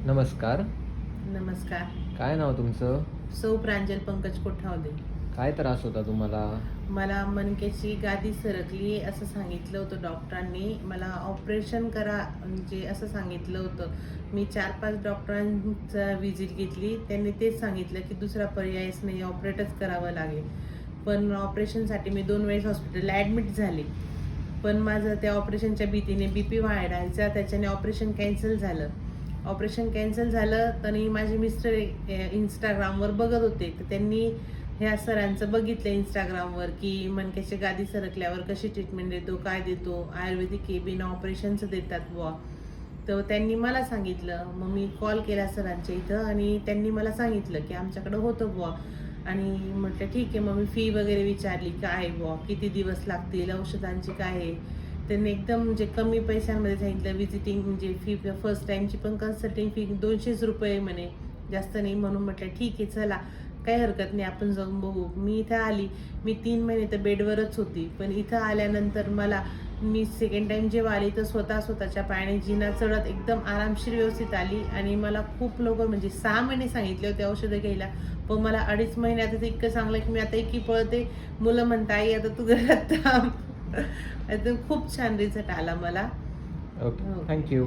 नमस्कार. नमस्कार. काय नाव तुमचं? सौ प्रांजल पंकज कोठावदे. काय त्रास होता तुम्हाला? मला मणक्याची गादी सरकली असं सांगितलं होतं डॉक्टरांनी. मला ऑपरेशन करा म्हणजे असं सांगितलं होतं. मी 4-5 डॉक्टरांचा व्हिजिट घेतली. त्यांनी तेच सांगितलं की दुसरा पर्यायच नाही, ऑपरेटच करावं लागेल. पण ऑपरेशनसाठी मी 2 वेळेस हॉस्पिटलला ॲडमिट झाले. पण माझं त्या ऑपरेशनच्या भीतीने BP वाढायचा, त्याच्याने ऑपरेशन कॅन्सल झालं. ऑपरेशन कॅन्सल झालं तरी माझे मिस्टर Instagramवर बघत होते, तर त्यांनी ह्या सरांचं बघितलं Instagramवर की मणक्याची गादी सरकल्यावर कशी ट्रीटमेंट देतो, काय देतो, आयुर्वेदिक आहे, बिना ऑपरेशनचं देतात बुवा. तर त्यांनी मला सांगितलं. मग मी कॉल केला सरांच्या इथं आणि त्यांनी मला सांगितलं की आमच्याकडं होतं बुवा. आणि म्हटलं ठीक आहे. मग मी फी वगैरे विचारली, काय बुवा, किती दिवस लागतील, औषधांची काय आहे. त्यांनी एकदम म्हणजे कमी पैशांमध्ये सांगितलं. व्हिजिटिंग म्हणजे फी फर्स्ट टाईमची पण कन्सल्टिंग फी ₹200 म्हणे, जास्त नाही. म्हणून म्हटलं ठीक आहे, चला काही हरकत नाही, आपण जाऊन बघू. मी इथं आली. मी 3 महिने तर बेडवरच होती. पण इथं आल्यानंतर मी सेकंड टाईम जेव्हा आली तर स्वतःच्या पायाने जिना चढत एकदम आरामशीर व्यवस्थित आली. आणि मला खूप लवकर म्हणजे 6 महिने सांगितले होते औषधं घ्यायला, पण मला 2.5 महिन्यातच इतकं चांगलं की मी आता एकी पळते. मुलं म्हणता, आई आता तू घरात थांब. खूप छान रिझल्ट आला मला. ओके. हो. Thank you.